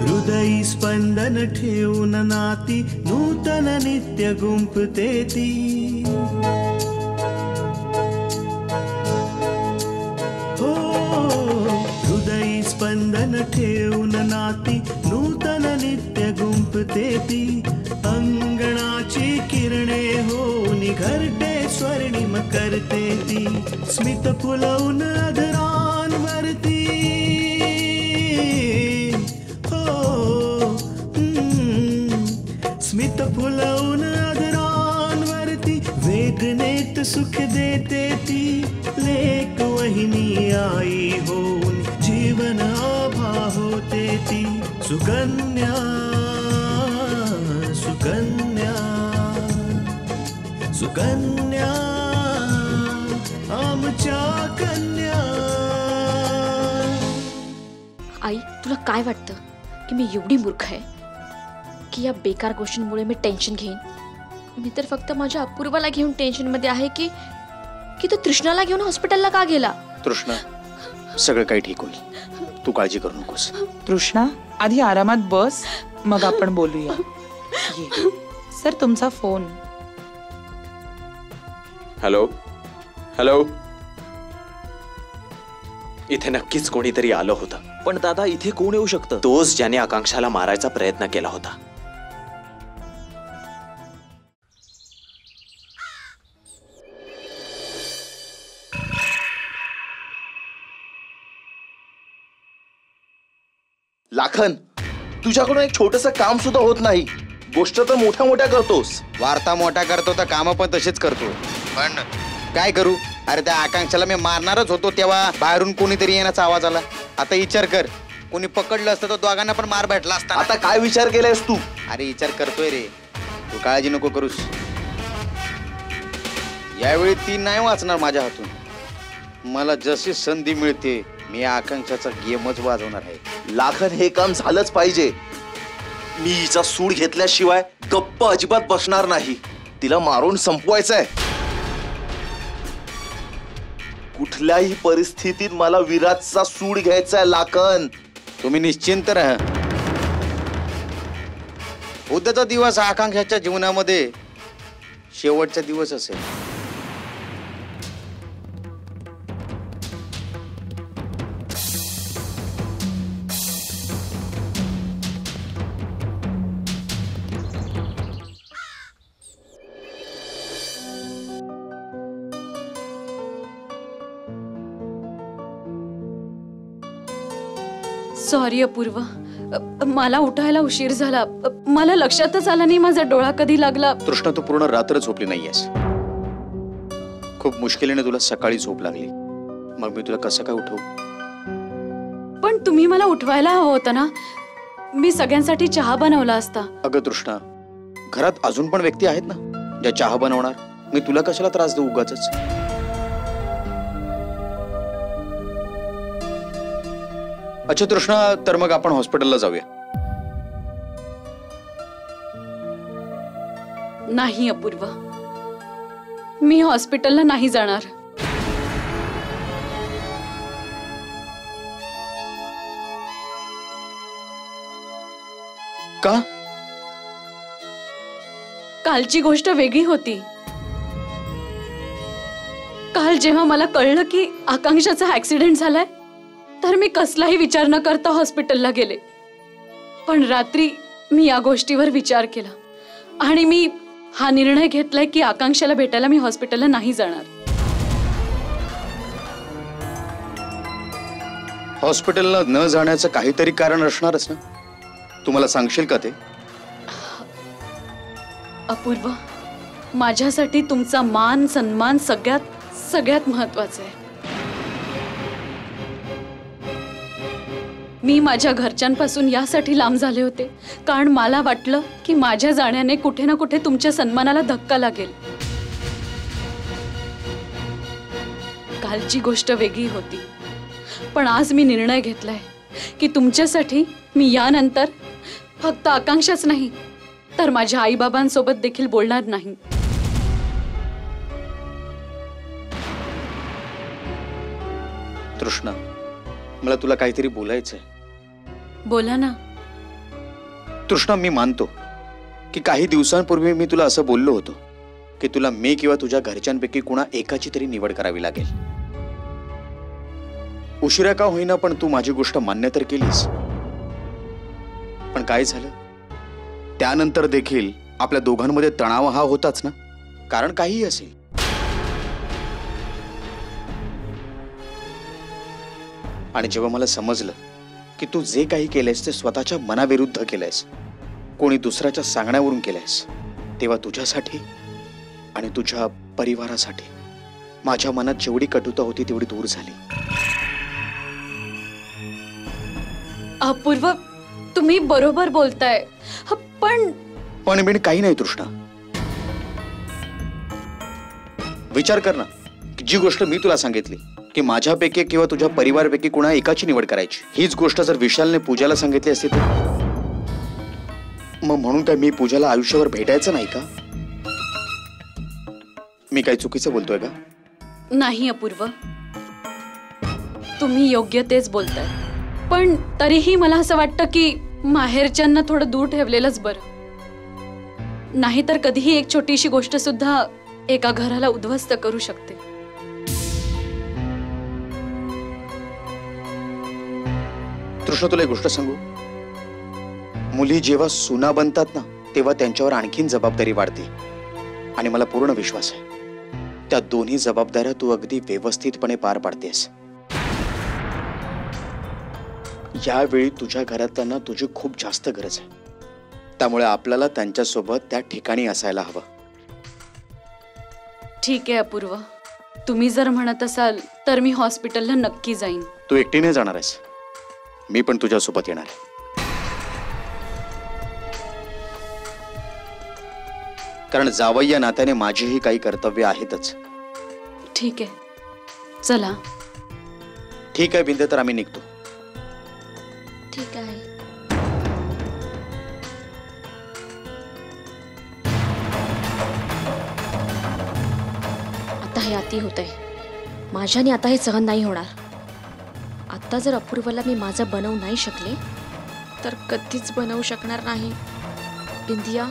हृदयी स्पंदन ठेवून नाती नूतन नित्य गुंफते ती हो हृदयी स्पंदन ठेवून नाती नूतन नित्य गुंफते ती अंगणाची किरणे होऊन घरटे स्वर्णिम करते ती स्मित फुलवून अधरांवरती स्मित फुलवून अधरांवरती वेदनेत सुख देते ती लेक वहिनी आई होऊन जीवन आभा होते ती सुकन्या सुकन्या सुकन्या आमच्या कन्या. आई तुला काय वाटतं की मी एवढी मूर्ख आहे की या बेकार गोष्टींमुळे मी टेन्शन घेईन? मी तर फक्त माझ्या अपूर्वाला घेऊन टेन्शन मध्ये आहे की तो तृष्णाला घेऊन हॉस्पिटलला का गेला. तृष्णा सगळं काही ठीक होईल, तू काळजी करू नकोस. तृष्णा आधी आरामात बस, मग आपण बोलूया. सर तुमचा फोन. Hello hello. इथे नक्कीच कोणीतरी आलं होतं. पण दादा इथे कोण येऊ शकतं? तोच ज्याने आकांक्षाला मारायचा प्रयत्न केला होता. लाखन, तुझ्याकडून एक छोटंसं काम सुद्धा होत नाही. गोष्ट तर मोठ्या मोठ्या करतोस. वार्ता मोठा करतो तर काम पण तसेच करतो. पण काय करू? अरे त्या आकांक्षाला मी मारणारच होतो तेव्हा बाहेरून कोणीतरी येण्याचा आवाज आला. आता विचार कर, कोणी पकडलं असतं तर दोघांना पण मार भेटला असता. आता काय विचार केलायस तू? अरे विचार करतोय रे, तू काळजी नको करूस. यावेळी ती नाही वाचणार माझ्या हातून. मला जशी संधी मिळते मी आकांक्षाचा गेमच वाजवणार आहे. लाखन, हे काम झालंच पाहिजे. मी हिचा सूड घेतल्याशिवाय गप्प अजिबात बसणार नाही. तिला मारून संपवायचंय. कुठल्याही परिस्थितीत मला विराजचा सूड घ्यायचाय. लाखन, तुम्ही निश्चिंत राहा. उद्याचा दिवस आकांक्षाच्या जीवनामध्ये शेवटचा दिवस असेल. सॉरी अपूर्वा, मला उठायला उशीर झाला. मला लक्षातच आलं नाही माझा डोळा कधी लागला. तृष्णा, तू पूर्ण रात्र झोपली नाहीयेस. खूप मुश्किलीने तुला सकाळी झोप लागली. मग मी तुला कसं काय उठवू? पण तुम्ही मला उठवायला हवं होतं ना. मी सगळ्यांसाठी चहा बनवला असता. अगं तृष्णा, घरात अजून पण व्यक्ती आहेत ना ज्या चहा बनवणार. मी तुला कशाला त्रास देऊ उगाचच? अच्छा तृष्णा, तर मग आपण हॉस्पिटलला जाऊया. नाही अपूर्वा, मी हॉस्पिटलला नाही जाणार. का? कालची गोष्ट वेगळी होती. काल जेव्हा मला कळलं की आकांक्षाचा ऍक्सिडेंट झालाय तर मी कसलाही विचार न करता हॉस्पिटलला गेले. पण रात्री मी या गोष्टीवर विचार केला आणि मी हा निर्णय घेतलाय की आकांक्षाला भेटायला मी हॉस्पिटलला नाही जाणार. हॉस्पिटलला न जाण्याचं काहीतरी कारण असणारच ना. तुम्हाला सांगशील का ते? अपूर्वा, माझ्यासाठी तुमचा मान सन्मान सगळ्यात महत्वाचं आहे. मी माझ्या घरच्यांपासून यासाठी लांब झाले होते कारण मला वाटलं की माझ्या जाण्याने कुठे ना कुठे तुमच्या सन्मानाला धक्का लागेल. कालची गोष्ट वेगळी होती, पण आज मी निर्णय घेतलाय की तुमच्यासाठी मी यानंतर फक्त आकांक्षाच नाही तर माझ्या आईबाबांसोबत देखील बोलणार नाही. तृष्णा, मला तुला काहीतरी बोलायचंय. बोला ना. तृष्णा, मी मानतो की काही दिवसांपूर्वी मी तुला असं बोललो होतो की तुला मी किंवा तुझ्या घरच्यांपैकी कुणा एकाची तरी निवड करावी लागेल. उशिरा का होईना पण तू माझी गोष्ट मान्य तर केलीस. पण काय झालं, त्यानंतर देखील आपल्या दोघांमध्ये तणाव हा होताच ना, कारण काहीही असेल. आणि जेव्हा मला समजलं की तू जे काही केलंयस ते स्वतःच्या मनाविरुद्ध केलंयस, कोणी दुसऱ्याच्या सांगण्यावरून केलंयस, तेव्हा तुझ्यासाठी आणि तुझ्या परिवारासाठी माझ्या मनात जेवढी कटुता होती तेवढी दूर झाली. अपूर्व, तुम्ही बरोबर बोलताय. पण बिन काही नाही तृष्णा. विचार कर ना की जी गोष्ट मी तुला सांगितली की माझ्यापैकी किंवा तुझ्या परिवारापैकी कुणा एकाची निवड करायची, हीच गोष्ट जर विशालने पूजाला सांगितली असती तर मग म्हणून काय मी पूजाला आयुष्यावर भेटायचं नाही का? मी काही चुकीचं बोलतोय का? नाही अपूर्व, तुम्ही योग्य तेच बोलताय. पण तरीही मला असं वाटतं की माहेरच्यांना थोडं दूर ठेवलेलंच बरं. नाहीतर कधीही एक छोटीशी गोष्ट सुद्धा एका घराला उद्ध्वस्त करू शकते. तृष्णा, तुला एक गोष्ट सांगू, मुली जेव्हा सुना बनतात ना तेव्हा त्यांच्यावर आणखीन जबाबदारी वाढते. आणि मला पूर्ण विश्वास आहे त्या दोन्ही जबाबदाऱ्या तू अगदी व्यवस्थितपणे पार पाडतेस. यावेळी तुझ्या घरातल्यांना तुझी खूप जास्त गरज आहे, त्यामुळे आपल्याला त्यांच्यासोबत त्या ठिकाणी असायला हवं. ठीक आहे अपूर्व, तुम्ही जर म्हणत असाल तर मी हॉस्पिटलला नक्की जाईन. तू एकटीने जाणार आहेस? मी पण तुझ्यासोबत येणार आहे. कारण जावई या नात्याने माझीही काही कर्तव्य आहेतच. ठीक आहे, चला. ठीक आहे बिंदे, तर आम्ही निघतो. ठीक आहे. आता हे अति होतंय. माझ्याने आता हे सहन नाही होणार. आता जर अपूर्वला मी माझं बनवू नाही शकले तर कधीच बनवू शकणार नाही. बिंदिया,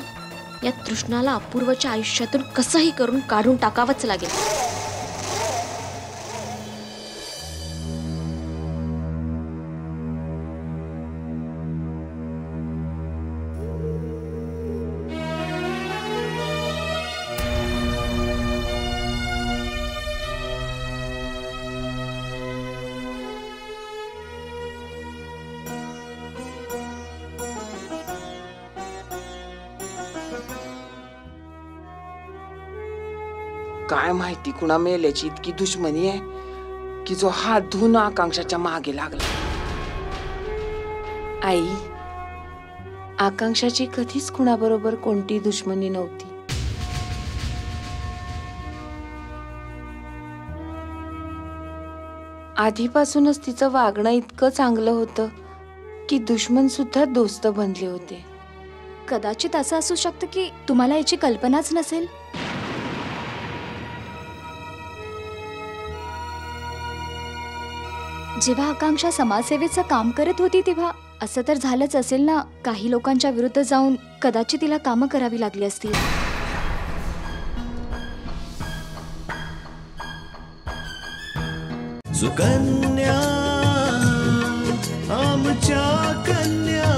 या तृष्णाला अपूर्वच्या आयुष्यातून कसंही करून काढून टाकावंच लागेल. काय माहिती कुणा मेल्याची इतकी दुश्मनी आहे की जो हात धुवून आकांक्षाच्या मागे लागला. आई, आकांक्षाची कधीच कुणाबरोबर कोणती दुश्मनी नव्हती. आधीपासूनच तिचं वागणं इतकं चांगलं होतं की दुश्मन सुद्धा दोस्त बनले होते. कदाचित असं असू शकतं की तुम्हाला याची कल्पनाच नसेल. जेव्हा आकांक्षा समाजसेवेचं काम करत होती तेव्हा असं तर झालंच असेल ना, काही लोकांच्या विरुद्ध जाऊन कदाचित तिला कामं करावी लागली असतील. सुकन्या आमच्या कन्या.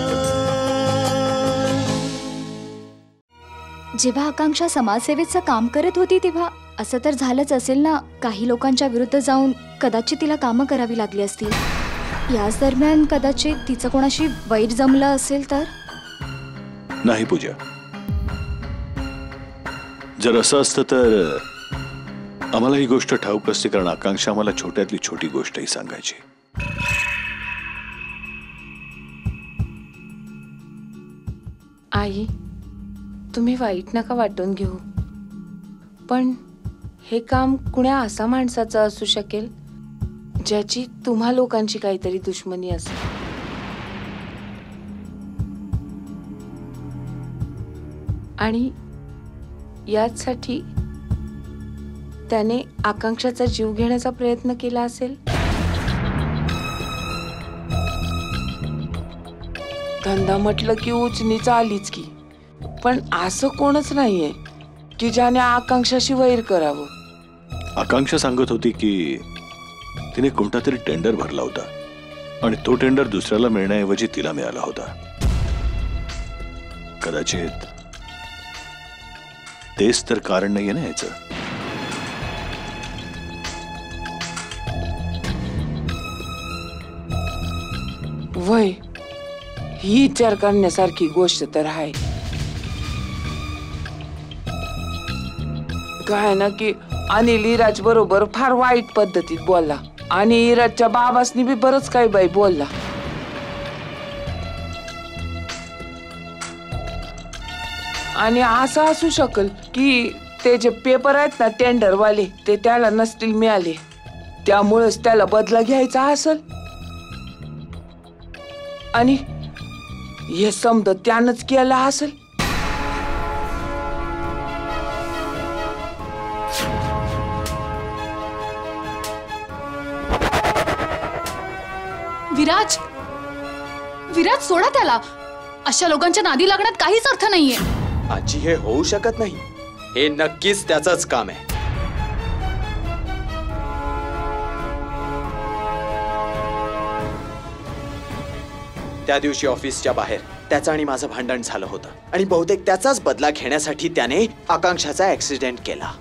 जेव्हा आकांक्षा समाजसेवेचं काम करत होती तेव्हा असं तर झालंच असेल ना, काही लोकांच्या विरुद्ध जाऊन कदाचित तिला कामं करावी लागली असतील. याच दरम्यान कदाचित तिचं कोणाशी वाईट जमलं असेल तर. नाही पूजा, जर असं असतं तर आम्हाला ही गोष्ट ठाऊक असते, कारण आकांक्षा आम्हाला छोट्यातली छोटी गोष्टही सांगायची. आई, तुम्ही वाईट नका वाटून घेऊ, पण हे काम कुण्या असा माणसाचं असू शकेल ज्याची तुम्हा लोकांची काहीतरी दुश्मनी असेल. आणि यासाठी त्याने आकांक्षाचा जीव घेण्याचा प्रयत्न केला असेल. धंदा म्हटलं की उचनीच आलीच की, पण असं कोणच नाहीये की ज्याने आकांक्षाशी वैर करावं. आकांक्षा सांगत होती की तिने कोणता तरी टेंडर भरला होता आणि तो टेंडर दुसऱ्याला मिळण्याऐवजी तिला मिळाला होता. कदाचित तेच तर कारण नाहीये ना याचं. वय ही विचार करण्यासारखी गोष्ट तर आहे. काय ना की अनिल इराज बरोबर फार वाईट पद्धतीत बोलला आणि इराजच्या बाबासनी बी बरंच काही बाई बोलला. आणि असं असू शकल की ते जे पेपर आहेत ना टेंडरवाले ते त्याला नसतील मिळाले, त्यामुळेच त्याला बदला घ्यायचा असेल. आणि हे समज त्यानंच केलं असेल. विराज, विराज सोडा त्याला. अशा लोकांच्या नादी लागण्यात काहीच अर्थ नाहीये. आजी हे होऊ शकत नाही. हे नक्कीच त्याचंच काम आहे. त्या दिवशी ऑफिसच्या बाहेर त्याचं आणि माझं भांडण झालं होतं आणि बहुतेक त्याचाच बदला घेण्यासाठी त्याने आकांक्षाचा ऍक्सिडेंट केला.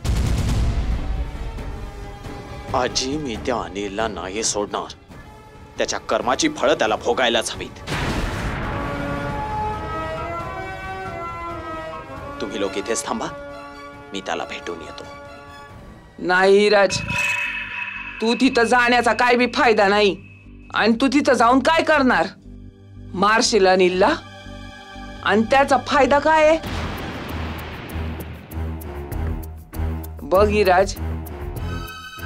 आजी मी त्या अनिलला नाही सोडणार. त्याच्या कर्माची फळं त्याला भोगायलाच हवीत. तुम्ही लोक इथेच थांबा, मी त्याला भेटून येतो. नाही राज, तू तिथं जाण्याचा काय बी फायदा नाही. आणि तू तिथं जाऊन काय करणार? मारशील अनिलला आणि त्याचा फायदा काय आहे? बघ राज,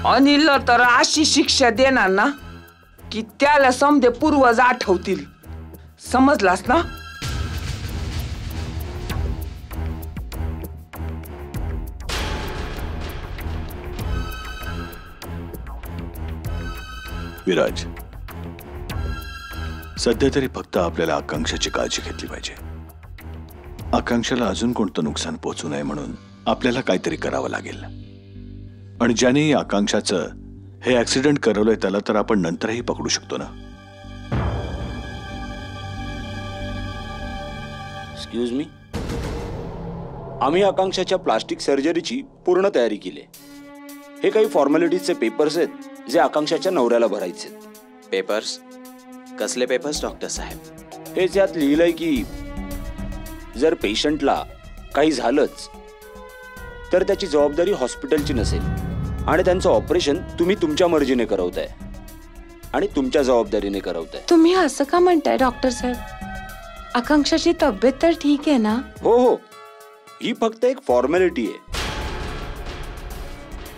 अनिलला तर अशी शिक्षा देणार ना की त्याला समजे पूर्वज आठवतील. समजलास ना? विराज, सध्या तरी फक्त आपल्याला आकांक्षाची काळजी घेतली पाहिजे. आकांक्षाला अजून कोणतं नुकसान पोहोचू नये म्हणून आपल्याला काहीतरी करावं लागेल. आणि ज्याने आकांक्षाचं हे ऍक्सिडेंट करवलंय त्याला तर आपण नंतरही पकडू शकतो ना. एक्सक्यूज मी, आम्ही आकांक्षाच्या प्लास्टिक सर्जरीची पूर्ण तयारी केली. हे काही फॉर्मॅलिटीजचे पेपर्स आहेत जे आकांक्षाच्या नवऱ्याला भरायचे. पेपर्स? कसले पेपर्स डॉक्टर साहेब? हे त्यात लिहिलंय की जर पेशंटला काही झालंच तर त्याची जबाबदारी हॉस्पिटलची नसेल आणि त्यांचं ऑपरेशन तुम्ही तुमच्या मर्जीने करवताय आणि तुमच्या जबाबदारीने करवताय. तुम्ही असं का म्हणताय डॉक्टर साहेब? आकांक्षाची तब्येत तर ठीक आहे ना? हो हो, ही फक्त एक फॉर्मॅलिटी आहे.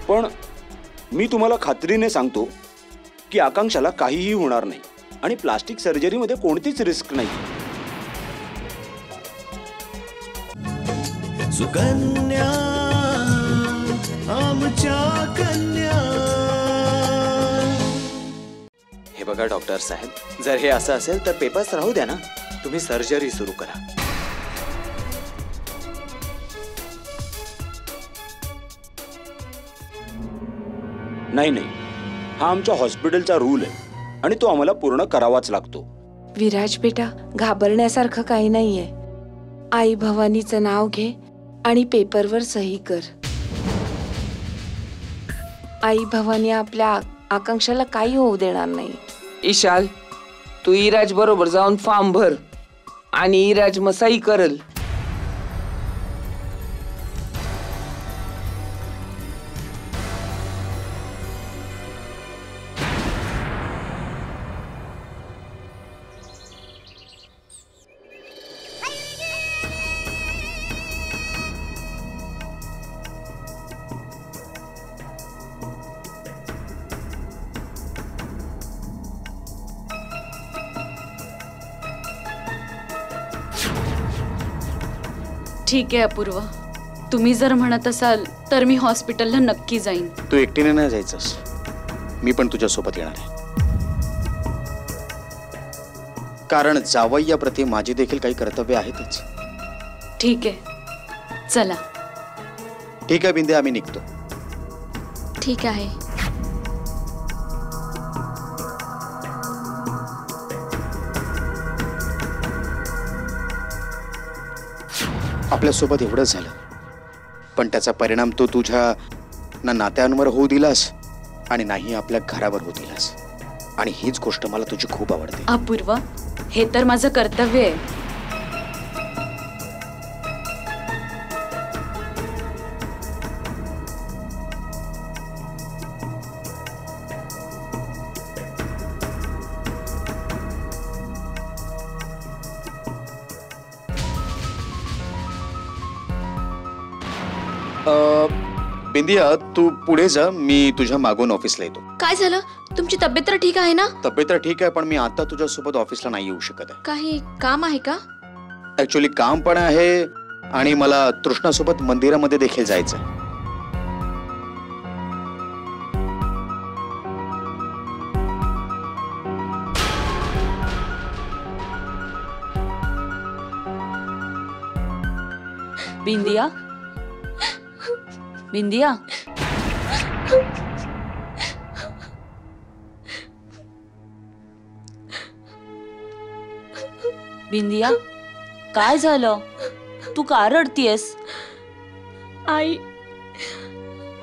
पण मी तुम्हाला खात्रीने सांगतो की आकांक्षाला काहीही होणार नाही आणि प्लास्टिक सर्जरीमध्ये कोणतीच रिस्क नाही. सुकन्या आमच्या कन्या. हे बघा डॉक्टर साहेब, जर हे असं असेल तर पेपर्स राहू द्या ना. तुम्ही सर्जरी सुरू करा. नाही नाही, हा आमच्या हॉस्पिटलचा रूल आहे आणि तो आम्हाला पूर्ण करावाच लागतो. विराज बेटा, घाबरण्यासारखं काही नाहीये. आई भवानीचं नाव घे आणि पेपरवर सही कर. आई भवानी आपल्या आकांक्षाला काही होऊ देणार नाही. इशाल, तू इराज बरोबर जाऊन फॉर्म भर आणि इराज मग सही करल. ठीक आहे अपूर्वा, तुम्ही जर म्हणत असाल तर मी हॉस्पिटलला नक्की जाईन. तू एकटीने नाही जायचंस, मी पण तुझ्या सोबत येणार आहे. कारण जावई या प्रती माझी देखील काही कर्तव्य आहेतच. ठीक आहे, चला. ठीक आहे बिंदे, आम्ही निघतो. ठीक आहे. आपल्यासोबत एवढंच झालं, पण त्याचा परिणाम तो तुझ्या ना नात्यांवर होऊ दिलास आणि नाही आपल्या घरावर होऊ दिलास. आणि हीच गोष्ट मला तुझी खूप आवडते. अपूर्वा, हे तर माझं कर्तव्य आहे. बिंदिया, तू पुढे जा, मी तुझ्या मागून ऑफिसला येतो. काय झालं? तुमची तब्येत तर ठीक आहे ना? तब्येत तर ठीक आहे, पण मी आता तुझ्यासोबत ऑफिसला नाही येऊ शकत आहे. काही काम आहे का? ऍक्च्युली काम पण आहे आणि मला तृष्णासोबत मंदिरामध्ये देखील जायचं. बिंदिया, बिंदिया, बिंदिया, काय झालं? तू का रडतीयस? आई,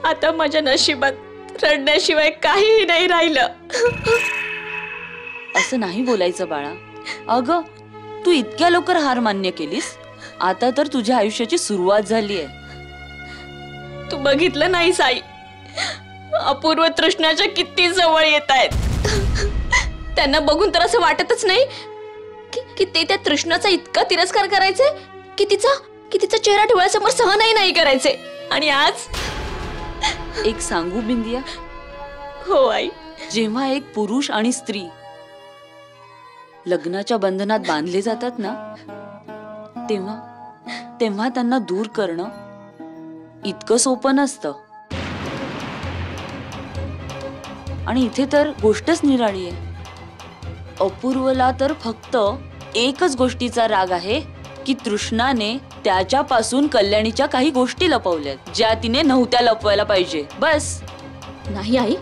आता माझ्या नशिबात रडण्याशिवाय काहीही नाही राहिलं. असं नाही बोलायचं बाळा. अगं, तू इतक्या लवकर हार मान्य केलीस? आता तर तुझ्या आयुष्याची सुरुवात झाली आहे. तू बघितलं नाहीस आई, अपूर्व तृष्णाच्या किती जवळ येत आहेत. त्यांना बघून तर असं वाटतच नाही की ते त्या तृष्णाचा इतका तिरस्कार करायचे की तिचा चेहरा डोळ्यासमोर सहनही नाही करायचे. आणि आज एक सांगू बिंदिया? हो आई. जेव्हा एक पुरुष आणि स्त्री लग्नाच्या बंधनात बांधले जातात ना, तेव्हा त्यांना दूर करणं इतकं सोपं नसतं. आणि इथे तर गोष्टच निराळी आहे. अपूर्वला तर फक्त एकच गोष्टीचा राग आहे की तृष्णाने त्याच्यापासून कल्याणीच्या काही गोष्टी लपवल्यात ज्या तिने नव्हत्या लपवायला पाहिजे. बस. नाही आई,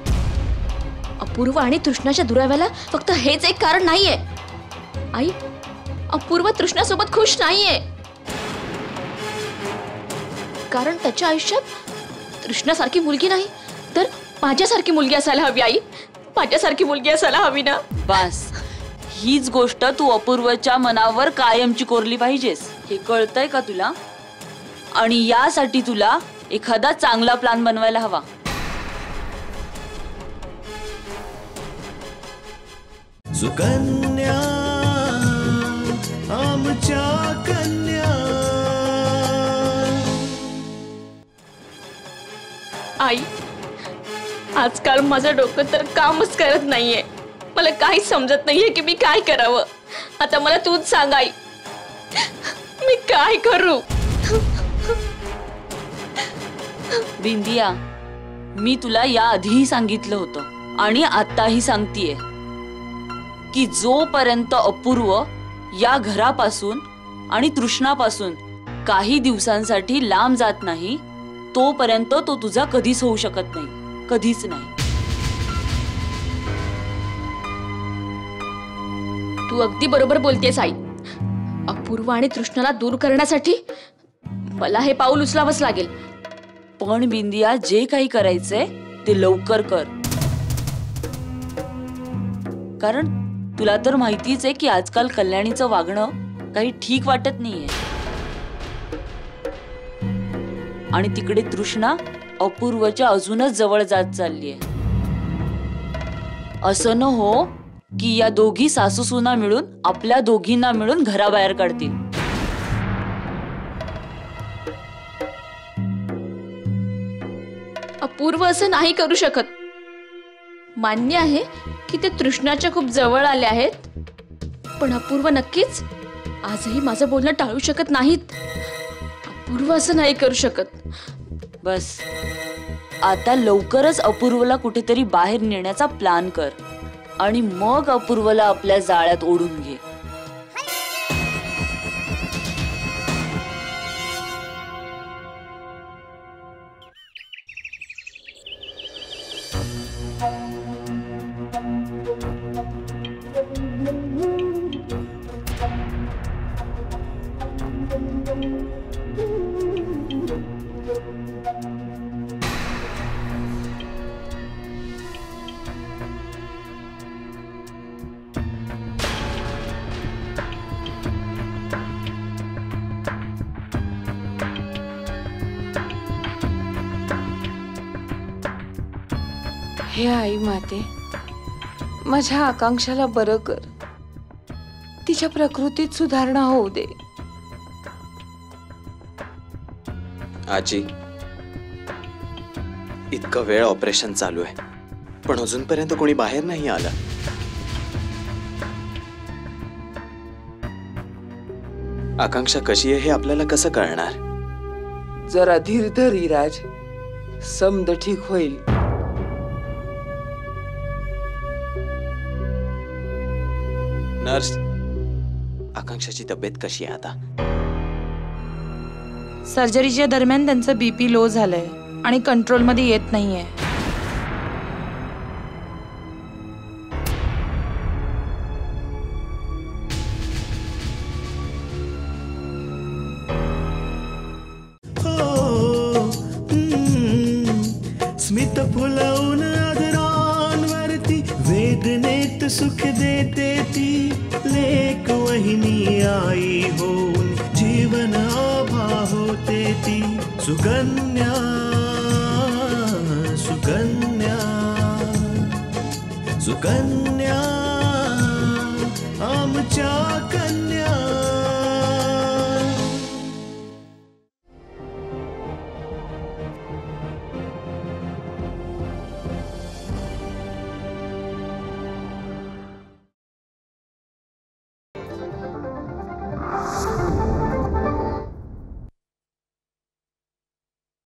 अपूर्व आणि तृष्णाच्या दुराव्याला फक्त हेच एक कारण नाहीये. आई, अपूर्व तृष्णासोबत खुश नाहीये. कारण त्याच्या आयुष्यात तृष्णासारखी मुलगी नाही तर माझ्यासारखी मुलगी असायला हवी. आई, माझ्यासारखी मुलगी असायला हवी ना. बस, हीच गोष्ट तू अपूर्वच्या मनावर कायमची कोरली पाहिजेस. हे कळतंय का तुला? आणि यासाठी तुला एखादा चांगला प्लॅन बनवायला हवा. सुकन्या, आमच्या कन्या. आई, आजकाल माझं डोकं तर कामच करत नाहीये. मला काहीच समजत नाहीये की मी काय करावं. आता मला तूच सांग आई, मी काय करू? बिंदिया, मी तुला याआधीही सांगितलं होतं आणि आताही सांगतेय की जोपर्यंत अपूर्व या घरापासून आणि तृष्णापासून काही दिवसांसाठी लांब जात नाही तोपर्यंत तो तुझा कधीच होऊ शकत नाही. कधीच नाही. तू अगदी बरोबर बोलतेस आई. अपूर्व आणि तृष्णाला दूर करण्यासाठी मला हे पाऊल उचलावंच लागेल. पण बिंदिया, जे काही करायचंय ते लवकर कर. कारण तुला तर माहितीच आहे की आजकाल कल्याणीचं वागणं काही ठीक वाटत नाहीये. आणि तिकडे तृष्णा अपूर्वच्या अजूनच जवळ जात चाललीये. असं न हो की या दोघी सासूसुना मिळून आपल्या दोघींना मिळून घराबाहेर काढतील. अपूर्व असं नाही करू शकत. मान्य आहे की ते तृष्णाच्या खूप जवळ आले आहेत, पण अपूर्व नक्कीच आजही माझं बोलणं टाळू शकत नाहीत. अपूर्व असं नाही करू शकत. बस आता लवकरच अपूर्वला कुठेतरी बाहेर नेण्याचा प्लॅन कर आणि मग अपूर्वला आपल्या जाळ्यात ओढून घे. हे आई माते, माझ्या आकांक्षाला बरं कर. तिच्या प्रकृतीत सुधारणा होऊ दे. आजी, इतकं वेळ ऑपरेशन चालू आहे पण अजूनपर्यंत कोणी बाहेर नाही आलं. आकांक्षा कशी आहे हे आपल्याला कसं कळणार? जरा धीर धर इराज, समद ठीक होईल. नर्स, आकांक्षाची तब्येत कशी आहे आता? सर्जरीच्या दरम्यान त्यांचं बीपी लो झालंय आणि कंट्रोलमध्ये येत नाहीये. स्मित फुलवून आदरांवरती वेदनेत सुख देते ती लेक वहिनी आई होऊन जीवन आभा होते ती. सुकन्या सुकन्या सुकन्या